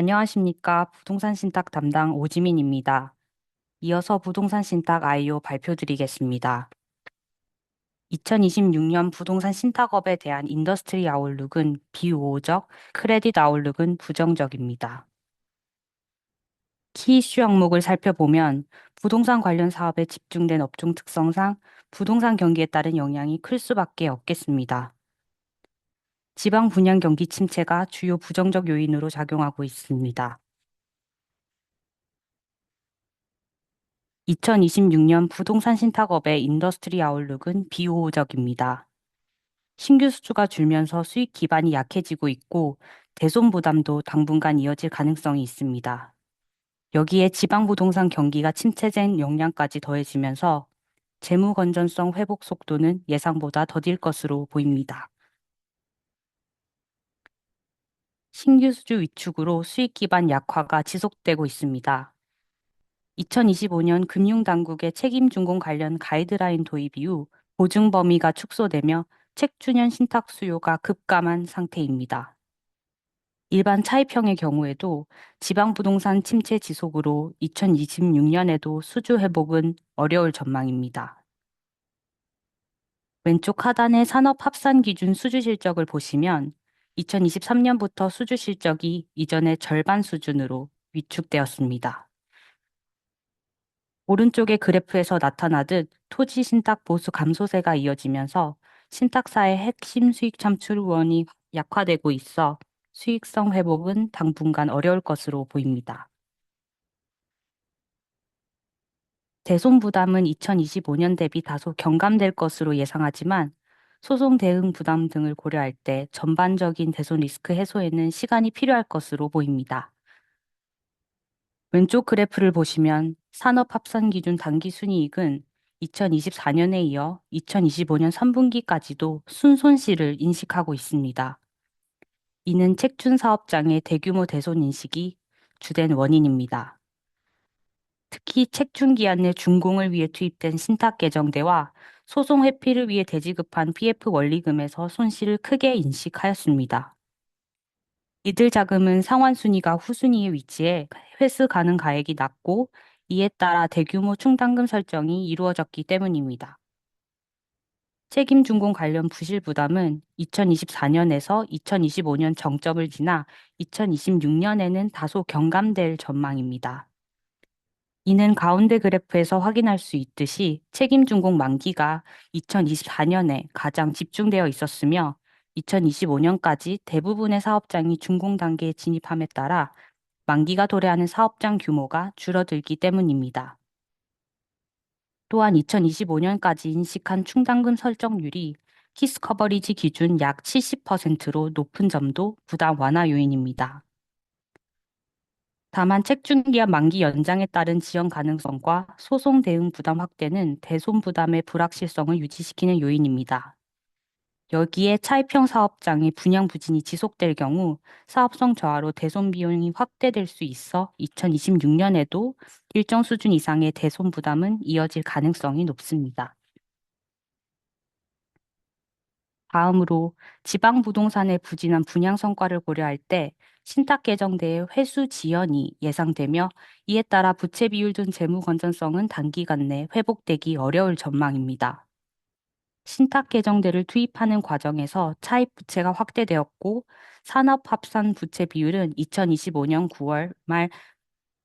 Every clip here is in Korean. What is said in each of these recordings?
안녕하십니까. 부동산 신탁 담당 오지민입니다. 이어서 부동산 신탁 IO 발표드리겠습니다. 2026년 부동산 신탁업에 대한 인더스트리 아웃룩은 비우호적, 크레딧 아웃룩은 부정적입니다. 키 이슈 항목을 살펴보면 부동산 관련 사업에 집중된 업종 특성상 부동산 경기에 따른 영향이 클 수밖에 없겠습니다. 지방 분양 경기 침체가 주요 부정적 요인으로 작용하고 있습니다. 2026년 부동산 신탁업의 인더스트리 아웃룩은 비호우적입니다. 신규 수주가 줄면서 수익 기반이 약해지고 있고 대손 부담도 당분간 이어질 가능성이 있습니다. 여기에 지방 부동산 경기가 침체된 영향까지 더해지면서 재무 건전성 회복 속도는 예상보다 더딜 것으로 보입니다. 신규 수주 위축으로 수익 기반 약화가 지속되고 있습니다. 2025년 금융당국의 책임준공 관련 가이드라인 도입 이후 보증 범위가 축소되며 책준현 신탁 수요가 급감한 상태입니다. 일반 차입형의 경우에도 지방부동산 침체 지속으로 2026년에도 수주 회복은 어려울 전망입니다. 왼쪽 하단의 산업합산기준 수주 실적을 보시면 2023년부터 수주 실적이 이전의 절반 수준으로 위축되었습니다. 오른쪽의 그래프에서 나타나듯 토지 신탁 보수 감소세가 이어지면서 신탁사의 핵심 수익 창출원이 약화되고 있어 수익성 회복은 당분간 어려울 것으로 보입니다. 대손 부담은 2025년 대비 다소 경감될 것으로 예상하지만 소송 대응 부담 등을 고려할 때 전반적인 대손 리스크 해소에는 시간이 필요할 것으로 보입니다. 왼쪽 그래프를 보시면 산업합산기준 당기순이익은 2024년에 이어 2025년 3분기까지도 순손실을 인식하고 있습니다. 이는 책준 사업장의 대규모 대손 인식이 주된 원인입니다. 특히 책준 기한 내 준공을 위해 투입된 신탁 개정대와 소송 회피를 위해 대지급한 PF 원리금에서 손실을 크게 인식하였습니다. 이들 자금은 상환순위가 후순위에 위치해 회수 가능 가액이 낮고 이에 따라 대규모 충당금 설정이 이루어졌기 때문입니다. 책임 준공 관련 부실 부담은 2024년에서 2025년 정점을 지나 2026년에는 다소 경감될 전망입니다. 이는 가운데 그래프에서 확인할 수 있듯이 책임 준공 만기가 2024년에 가장 집중되어 있었으며 2025년까지 대부분의 사업장이 준공 단계에 진입함에 따라 만기가 도래하는 사업장 규모가 줄어들기 때문입니다. 또한 2025년까지 인식한 충당금 설정률이 키스 커버리지 기준 약 70%로 높은 점도 부담 완화 요인입니다. 다만 책준기한 만기 연장에 따른 지연 가능성과 소송 대응 부담 확대는 대손 부담의 불확실성을 유지시키는 요인입니다. 여기에 차입형 사업장의 분양 부진이 지속될 경우 사업성 저하로 대손 비용이 확대될 수 있어 2026년에도 일정 수준 이상의 대손 부담은 이어질 가능성이 높습니다. 다음으로 지방 부동산의 부진한 분양 성과를 고려할 때 신탁 개정대의 회수 지연이 예상되며 이에 따라 부채 비율 등 재무 건전성은 단기간 내 회복되기 어려울 전망입니다. 신탁 개정대를 투입하는 과정에서 차입 부채가 확대되었고 산업 합산 부채 비율은 2025년 9월 말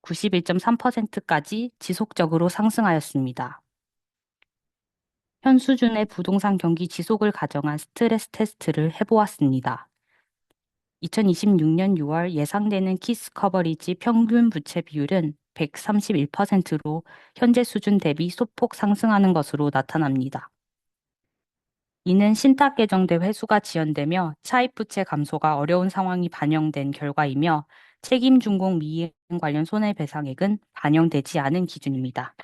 91.3%까지 지속적으로 상승하였습니다. 현 수준의 부동산 경기 지속을 가정한 스트레스 테스트를 해보았습니다. 2026년 6월 예상되는 키스 커버리지 평균 부채 비율은 131%로 현재 수준 대비 소폭 상승하는 것으로 나타납니다. 이는 신탁 개정대 회수가 지연되며 차입 부채 감소가 어려운 상황이 반영된 결과이며 책임 준공 미이행 관련 손해배상액은 반영되지 않은 기준입니다.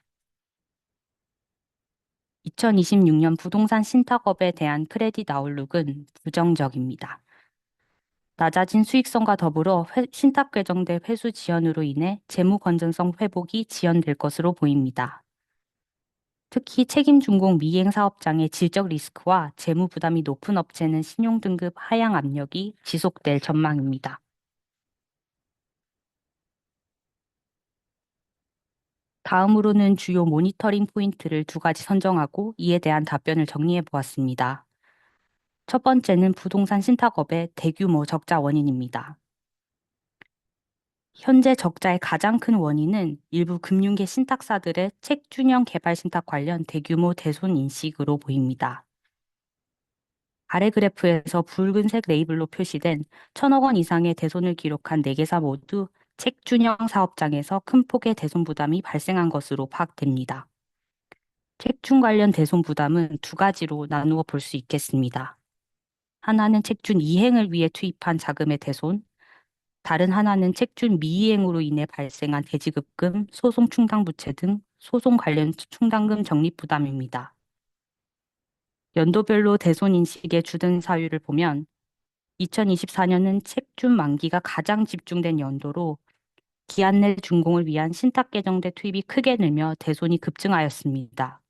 2026년 부동산 신탁업에 대한 크레딧 아웃룩은 부정적입니다. 낮아진 수익성과 더불어 신탁 개정대 회수 지연으로 인해 재무 건전성 회복이 지연될 것으로 보입니다. 특히 책임 준공 미행 사업장의 질적 리스크와 재무 부담이 높은 업체는 신용 등급 하향 압력이 지속될 전망입니다. 다음으로는 주요 모니터링 포인트를 두 가지 선정하고 이에 대한 답변을 정리해 보았습니다. 첫 번째는 부동산 신탁업의 대규모 적자 원인입니다. 현재 적자의 가장 큰 원인은 일부 금융계 신탁사들의 책준형 개발 신탁 관련 대규모 대손 인식으로 보입니다. 아래 그래프에서 붉은색 레이블로 표시된 1,000억 원 이상의 대손을 기록한 4개사 모두 책준형 사업장에서 큰 폭의 대손 부담이 발생한 것으로 파악됩니다. 책준 관련 대손 부담은 두 가지로 나누어 볼 수 있겠습니다. 하나는 책준 이행을 위해 투입한 자금의 대손, 다른 하나는 책준 미이행으로 인해 발생한 대지급금, 소송 충당부채 등 소송 관련 충당금 적립 부담입니다. 연도별로 대손 인식의 주된 사유를 보면 2024년은 책준 만기가 가장 집중된 연도로 기한 내 준공을 위한 신탁 개정대 투입이 크게 늘며 대손이 급증하였습니다.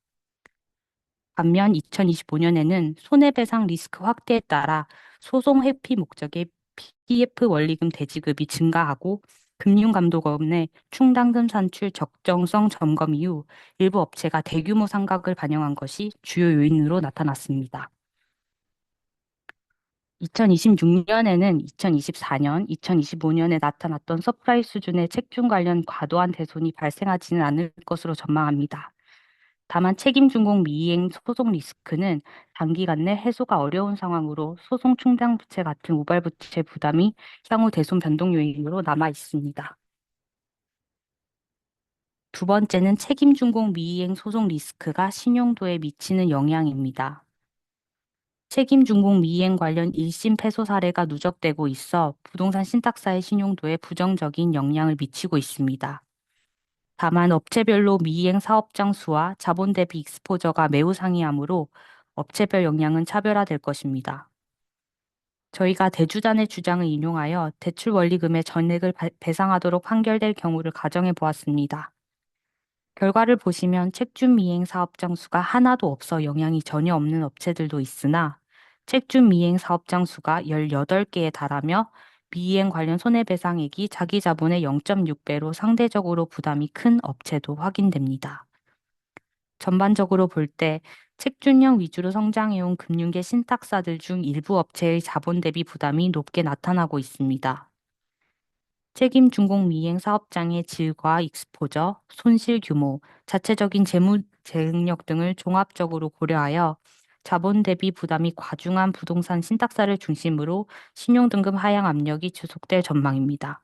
반면 2025년에는 손해배상 리스크 확대에 따라 소송 회피 목적의 PF 원리금 대지급이 증가하고 금융감독원의 충당금 산출 적정성 점검 이후 일부 업체가 대규모 상각을 반영한 것이 주요 요인으로 나타났습니다. 2026년에는 2024년, 2025년에 나타났던 서프라이 수준의 책준 관련 과도한 대손이 발생하지는 않을 것으로 전망합니다. 다만 책임준공 미이행 소송 리스크는 단기간 내 해소가 어려운 상황으로 소송 충당부채 같은 우발부채 부담이 향후 대손 변동 요인으로 남아 있습니다. 두 번째는 책임준공 미이행 소송 리스크가 신용도에 미치는 영향입니다. 책임준공 미이행 관련 1심 패소 사례가 누적되고 있어 부동산 신탁사의 신용도에 부정적인 영향을 미치고 있습니다. 다만 업체별로 미이행 사업장 수와 자본 대비 익스포저가 매우 상이하므로 업체별 영향은 차별화될 것입니다. 저희가 대주단의 주장을 인용하여 대출 원리금의 전액을 배상하도록 판결될 경우를 가정해 보았습니다. 결과를 보시면 책준 미행 사업장 수가 하나도 없어 영향이 전혀 없는 업체들도 있으나 책준 미행 사업장 수가 18개에 달하며 미이행 관련 손해배상액이 자기 자본의 0.6배로 상대적으로 부담이 큰 업체도 확인됩니다. 전반적으로 볼 때 책준형 위주로 성장해온 금융계 신탁사들 중 일부 업체의 자본 대비 부담이 높게 나타나고 있습니다. 책임 준공 미행 사업장의 질과 익스포저, 손실 규모, 자체적인 재무 재능력 등을 종합적으로 고려하여 자본 대비 부담이 과중한 부동산 신탁사를 중심으로 신용등급 하향 압력이 지속될 전망입니다.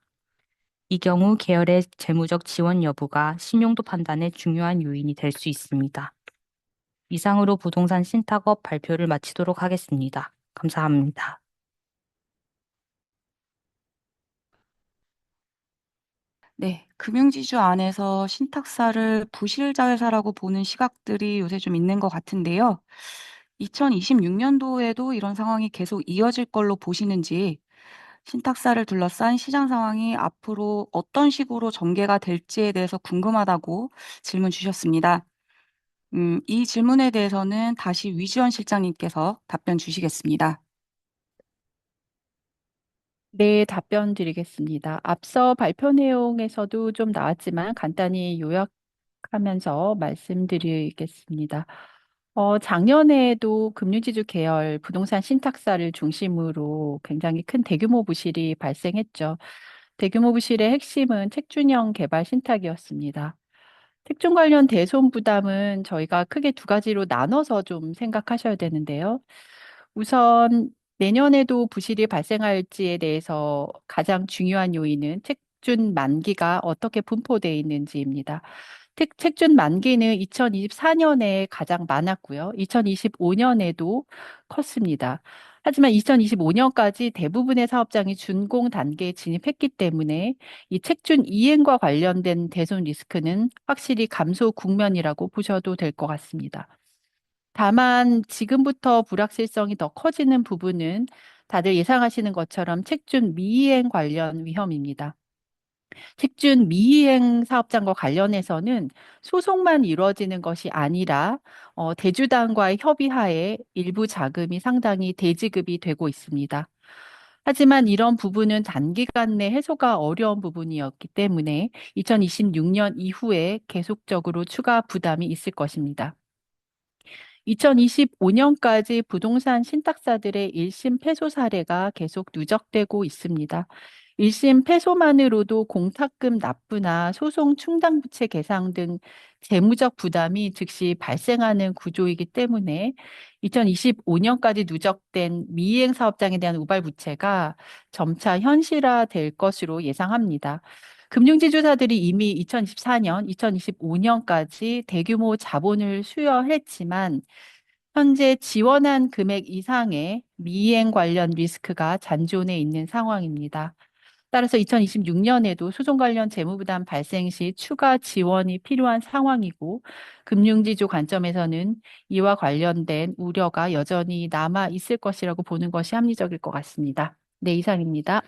이 경우 계열의 재무적 지원 여부가 신용도 판단의 중요한 요인이 될 수 있습니다. 이상으로 부동산 신탁업 발표를 마치도록 하겠습니다. 감사합니다. 네, 금융지주 안에서 신탁사를 부실자회사라고 보는 시각들이 요새 좀 있는 것 같은데요. 2026년도에도 이런 상황이 계속 이어질 걸로 보시는지, 신탁사를 둘러싼 시장 상황이 앞으로 어떤 식으로 전개가 될지에 대해서 궁금하다고 질문 주셨습니다. 이 질문에 대해서는 다시 위지원 실장님께서 답변 주시겠습니다. 네, 답변 드리겠습니다. 앞서 발표 내용에서도 좀 나왔지만 간단히 요약하면서 말씀드리겠습니다. 작년에도 금융지주 계열 부동산 신탁사를 중심으로 굉장히 큰 대규모 부실이 발생했죠. 대규모 부실의 핵심은 책준형 개발 신탁이었습니다. 책준 관련 대손 부담은 저희가 크게 두 가지로 나눠서 좀 생각하셔야 되는데요. 우선 내년에도 부실이 발생할지에 대해서 가장 중요한 요인은 책준 만기가 어떻게 분포되어 있는지입니다. 책준 만기는 2024년에 가장 많았고요. 2025년에도 컸습니다. 하지만 2025년까지 대부분의 사업장이 준공 단계에 진입했기 때문에 이 책준 이행과 관련된 대손 리스크는 확실히 감소 국면이라고 보셔도 될 것 같습니다. 다만 지금부터 불확실성이 더 커지는 부분은 다들 예상하시는 것처럼 책준 미이행 관련 위험입니다. 책준 미이행 사업장과 관련해서는 소송만 이루어지는 것이 아니라 대주단과의 협의하에 일부 자금이 상당히 대지급이 되고 있습니다. 하지만 이런 부분은 단기간 내 해소가 어려운 부분이었기 때문에 2026년 이후에 계속적으로 추가 부담이 있을 것입니다. 2025년까지 부동산 신탁사들의 1심 패소 사례가 계속 누적되고 있습니다. 1심 패소만으로도 공탁금 납부나 소송 충당부채 계상 등 재무적 부담이 즉시 발생하는 구조이기 때문에 2025년까지 누적된 미이행 사업장에 대한 우발 부채가 점차 현실화될 것으로 예상합니다. 금융지주사들이 이미 2024년, 2025년까지 대규모 자본을 수여했지만 현재 지원한 금액 이상의 미이행 관련 리스크가 잔존해 있는 상황입니다. 따라서 2026년에도 소송 관련 재무부담 발생 시 추가 지원이 필요한 상황이고, 금융지주 관점에서는 이와 관련된 우려가 여전히 남아 있을 것이라고 보는 것이 합리적일 것 같습니다. 네, 이상입니다.